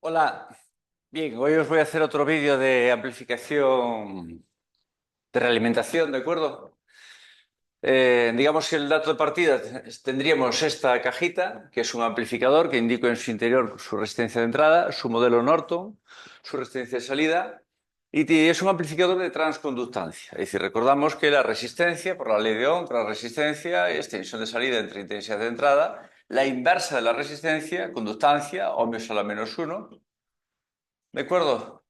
Hola, bien, hoy os voy a hacer otro vídeo de amplificación de realimentación, ¿de acuerdo? Digamos que el dato de partida tendríamos esta cajita, que es un amplificador que indica en su interior su resistencia de entrada, su modelo Norton, su resistencia de salida, y es un amplificador de transconductancia. Es decir, recordamos que la resistencia, por la ley de Ohm, la resistencia es tensión de salida entre intensidad de entrada, la inversa de la resistencia, conductancia, ohmios a la menos uno, ¿de acuerdo?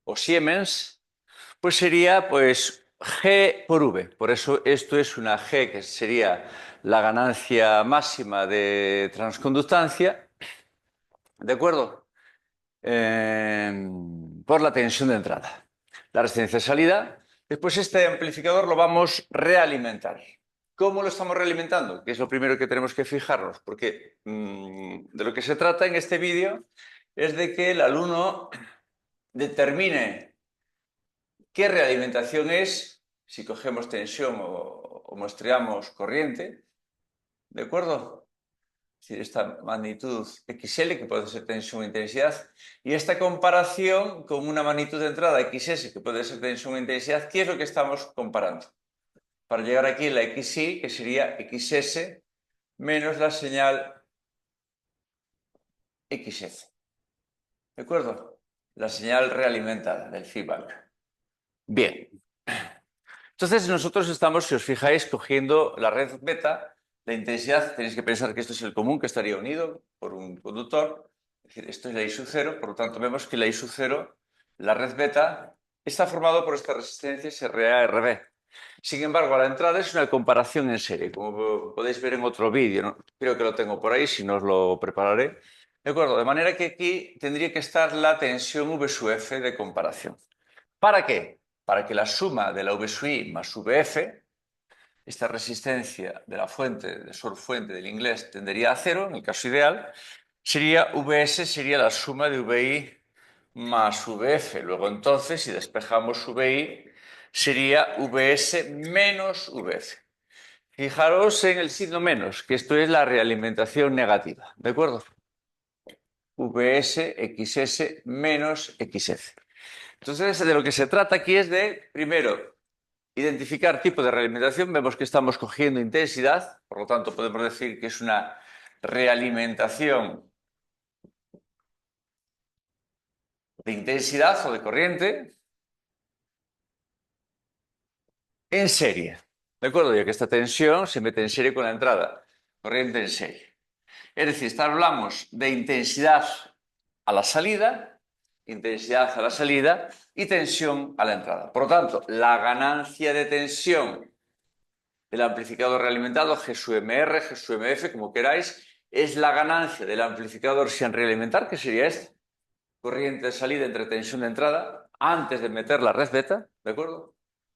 O Siemens, pues sería pues G por V. Por eso esto es una G que sería la ganancia máxima de transconductancia, ¿de acuerdo? Por la tensión de entrada. La resistencia de salida. Después este amplificador lo vamos a realimentar. ¿Cómo lo estamos realimentando? Que es lo primero que tenemos que fijarnos, porque de lo que se trata en este vídeo es de que el alumno determine ¿qué realimentación es? Si cogemos tensión o muestreamos corriente, ¿de acuerdo? Es decir, esta magnitud XL, que puede ser tensión e intensidad, y esta comparación con una magnitud de entrada XS, que puede ser tensión e intensidad, ¿qué es lo que estamos comparando? Para llegar aquí la XY, que sería XS menos la señal XF, ¿de acuerdo? La señal realimentada del feedback. Bien. Entonces nosotros estamos, si os fijáis, cogiendo la red beta, la intensidad, tenéis que pensar que esto es el común que estaría unido por un conductor, es decir, esto es la I sub 0, por lo tanto vemos que la I sub 0, la red beta, está formado por esta resistencia SRA-RB. Sin embargo, a la entrada es una comparación en serie, como podéis ver en otro vídeo, ¿no? Creo que lo tengo por ahí, si no os lo prepararé. De acuerdo, de manera que aquí tendría que estar la tensión V sub F de comparación. ¿Para qué? Para que la suma de la V sub I más VF, esta resistencia de la fuente, de source fuente del inglés, tendería a cero, en el caso ideal, sería VS, sería la suma de VI más VF. Luego entonces, si despejamos VI, sería VS menos VF. Fijaros en el signo menos, que esto es la realimentación negativa, ¿de acuerdo? VS, XS menos XF. Entonces, de lo que se trata aquí es de, primero, identificar tipo de realimentación. Vemos que estamos cogiendo intensidad, por lo tanto podemos decir que es una realimentación de intensidad o de corriente en serie. ¿De acuerdo? Ya que esta tensión se mete en serie con la entrada, corriente en serie. Es decir, hablamos de intensidad a la salida, intensidad a la salida y tensión a la entrada. Por lo tanto, la ganancia de tensión del amplificador realimentado, G sub MR, G sub MF, como queráis, es la ganancia del amplificador sin realimentar, que sería esta, corriente de salida entre tensión de entrada, antes de meter la red beta, ¿de acuerdo?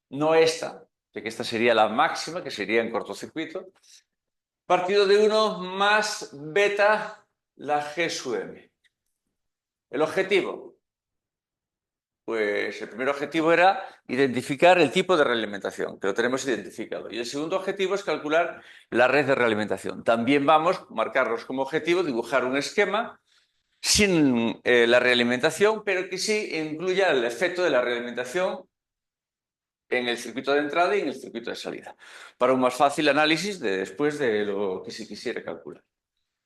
No esta, ya que esta sería la máxima, que sería en cortocircuito, partido de 1 más beta, la G sub M. El objetivo, pues el primer objetivo era identificar el tipo de realimentación, que lo tenemos identificado. Y el segundo objetivo es calcular la red de realimentación. También vamos a marcarnos como objetivo dibujar un esquema sin la realimentación, pero que sí incluya el efecto de la realimentación en el circuito de entrada y en el circuito de salida, para un más fácil análisis de después de lo que se quisiera calcular.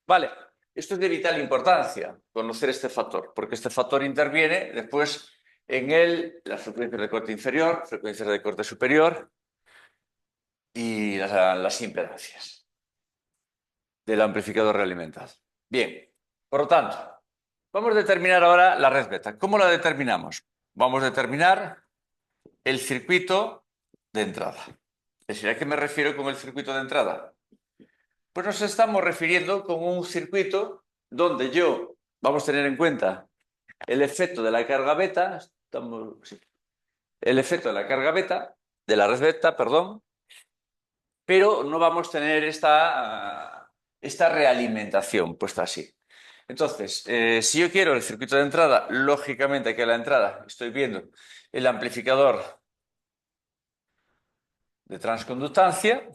Vale, esto es de vital importancia, conocer este factor, porque este factor interviene después en las frecuencias de corte inferior, frecuencias de corte superior y las impedancias del amplificador realimentado. Bien, por lo tanto, vamos a determinar ahora la red beta. ¿Cómo la determinamos? Vamos a determinar el circuito de entrada. Es decir, ¿a qué me refiero con el circuito de entrada? Pues nos estamos refiriendo con un circuito donde vamos a tener en cuenta el efecto de la carga beta, el efecto de la carga beta, de la red beta, perdón, pero no vamos a tener esta realimentación puesta así. Entonces, si yo quiero el circuito de entrada, lógicamente aquí a la entrada estoy viendo el amplificador de transconductancia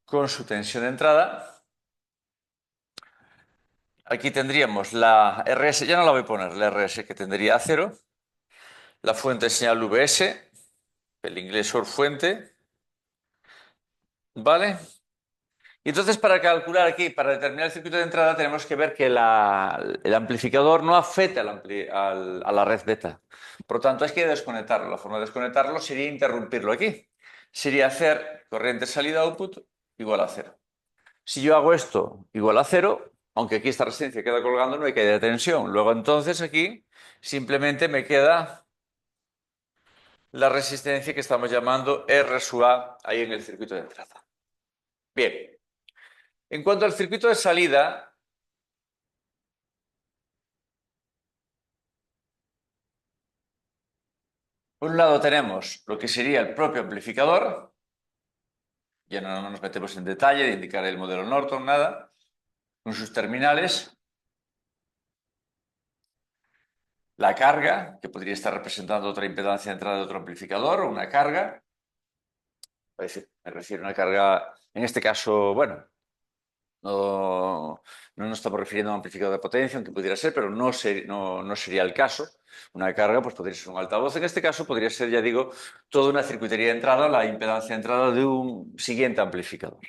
con su tensión de entrada. aquí tendríamos la RS, ya no la voy a poner, la RS que tendría a 0, la fuente de señal VS, el inglés source fuente, ¿vale? Y entonces para calcular aquí, para determinar el circuito de entrada, tenemos que ver que el amplificador no afecta a la red beta. Por lo tanto, hay que desconectarlo. La forma de desconectarlo sería interrumpirlo aquí. Sería hacer corriente salida-output igual a 0. Si yo hago esto igual a 0, aunque aquí esta resistencia queda colgando, no hay caída de tensión. Luego entonces aquí simplemente me queda la resistencia que estamos llamando R sub A ahí en el circuito de entrada. Bien. En cuanto al circuito de salida, por un lado tenemos lo que sería el propio amplificador, ya no nos metemos en detalle de indicar el modelo Norton, nada, con sus terminales, la carga, que podría estar representando otra impedancia de entrada de otro amplificador, o una carga, me refiero a una carga, en este caso, bueno, no nos estamos refiriendo a un amplificador de potencia, aunque pudiera ser, pero no sería el caso. Una carga pues podría ser un altavoz. En este caso podría ser, ya digo, toda una circuitería de entrada, la impedancia de entrada de un siguiente amplificador.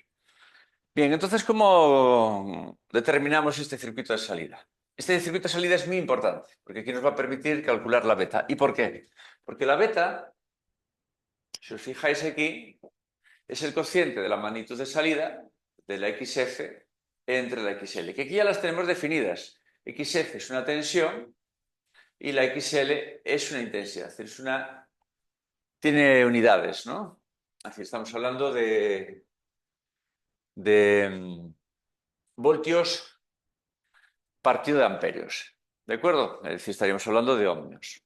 Bien, entonces, ¿cómo determinamos este circuito de salida? Este circuito de salida es muy importante, porque aquí nos va a permitir calcular la beta. ¿Y por qué? Porque la beta, si os fijáis aquí, es el cociente de la magnitud de salida de la XF entre la XL, que aquí ya las tenemos definidas. XF es una tensión y la XL es una intensidad, tiene unidades, ¿no? Así estamos hablando de voltios partido de amperios, ¿de acuerdo? Es decir, estaríamos hablando de ohmios.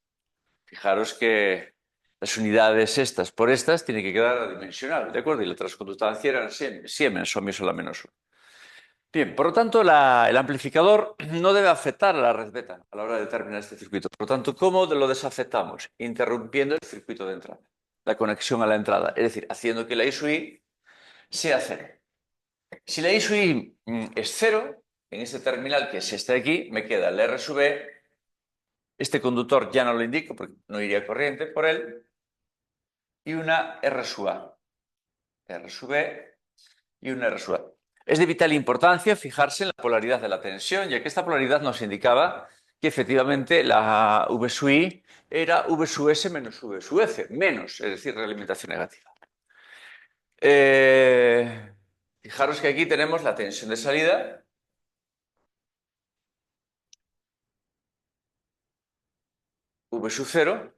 Fijaros que las unidades estas por estas tienen que quedar adimensional, ¿de acuerdo? Y la transconductancia eran Siemens, ohmios a la menos 1. Bien, por lo tanto, el amplificador no debe afectar a la red beta a la hora de determinar este circuito. Por lo tanto, ¿cómo lo desafectamos? Interrumpiendo el circuito de entrada, la conexión a la entrada, es decir, haciendo que la I sub I sea cero. Si la I sub I es cero, en este terminal que es este de aquí, me queda el R sub E. Este conductor ya no lo indico porque no iría corriente por él. Y una R sub A. R sub E y una R sub A. Es de vital importancia fijarse en la polaridad de la tensión, ya que esta polaridad nos indicaba que efectivamente la V sub I era V sub S menos V sub F, menos, es decir, realimentación negativa. Fijaros que aquí tenemos la tensión de salida, V sub 0,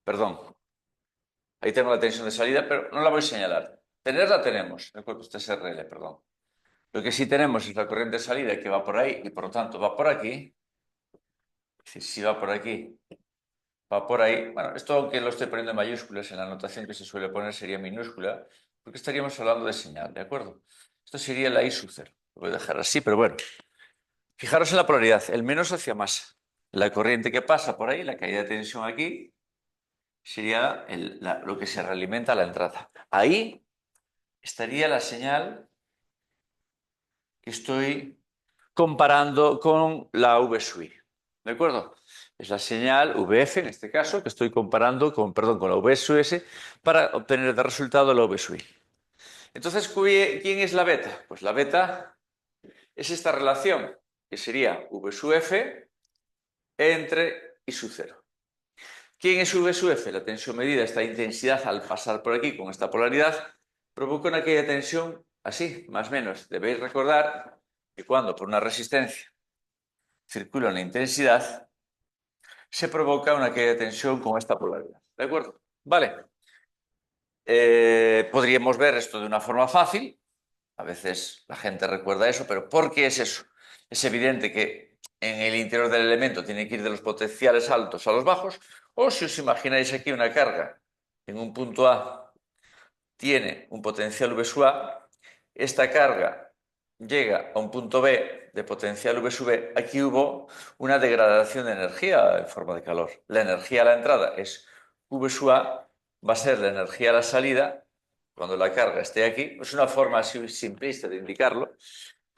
perdón, ahí tengo la tensión de salida, pero no la voy a señalar. Tenerla tenemos, ¿de acuerdo? Este es RL, perdón. Lo que sí tenemos es la corriente de salida que va por ahí y por lo tanto va por aquí. Es decir, si va por aquí, va por ahí. Bueno, esto aunque lo estoy poniendo en mayúsculas, en la anotación que se suele poner sería minúscula, porque estaríamos hablando de señal, ¿de acuerdo? Esto sería la I sub 0. Lo voy a dejar así, pero bueno. Fijaros en la polaridad, el menos hacia más. La corriente que pasa por ahí, la caída de tensión aquí, sería lo que se realimenta a la entrada. Ahí estaría la señal que estoy comparando con la V sub I. ¿De acuerdo? Es la señal VF, en este caso, que estoy comparando con, perdón, con la V sub S para obtener de resultado la V sub I. Entonces, ¿quién es la beta? Pues la beta es esta relación, que sería V sub F entre I sub 0. ¿Quién es V sub F? La tensión medida, esta intensidad al pasar por aquí con esta polaridad, provoca una caída de tensión así, más o menos. Debéis recordar que cuando por una resistencia circula una intensidad, se provoca una caída de tensión con esta polaridad. ¿De acuerdo? Vale. Podríamos ver esto de una forma fácil. A veces la gente recuerda eso, pero ¿por qué es eso? Es evidente que en el interior del elemento tiene que ir de los potenciales altos a los bajos, o si os imagináis aquí una carga en un punto A tiene un potencial V sub A, esta carga llega a un punto B de potencial V sub B, aquí hubo una degradación de energía en forma de calor. La energía a la entrada es V sub A, va a ser la energía a la salida cuando la carga esté aquí, es una forma así simplista de indicarlo,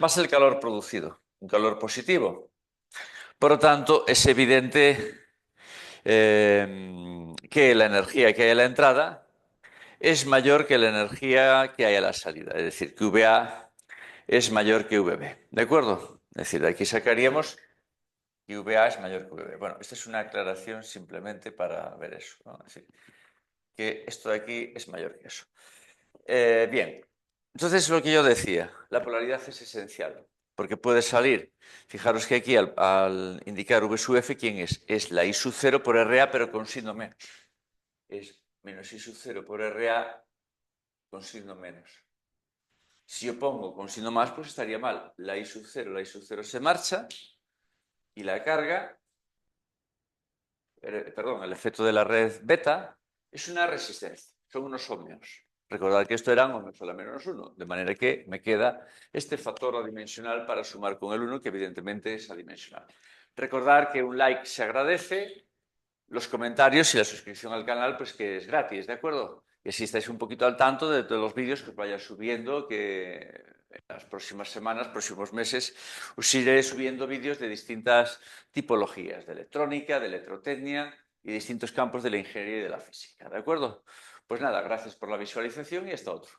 va a ser el calor producido, un calor positivo. Por lo tanto, es evidente que la energía que hay a la entrada es mayor que la energía que hay a la salida. Es decir, que VA es mayor que VB. ¿De acuerdo? Es decir, de aquí sacaríamos que VA es mayor que VB. Bueno, esta es una aclaración simplemente para ver eso, ¿no? Es decir, que esto de aquí es mayor que eso. Bien, entonces lo que yo decía, la polaridad es esencial, porque puede salir, fijaros que aquí al indicar V sub F, ¿quién es? Es la I sub 0 por RA, pero con signo menos. Es menos I sub 0 por RA con signo menos. Si yo pongo con signo más, pues estaría mal. La I sub 0, la I sub 0 se marcha y la carga, perdón, el efecto de la red beta es una resistencia, son unos ohmios. Recordad que esto eran ohmios a la menos 1, de manera que me queda este factor adimensional para sumar con el 1, que evidentemente es adimensional. Recordad que un like se agradece, los comentarios y la suscripción al canal, pues que es gratis, ¿de acuerdo? Y así estáis un poquito al tanto de todos los vídeos que os vaya subiendo, que en las próximas semanas, próximos meses, os iré subiendo vídeos de distintas tipologías, de electrónica, de electrotecnia y distintos campos de la ingeniería y de la física, ¿de acuerdo? Pues nada, gracias por la visualización y hasta otro.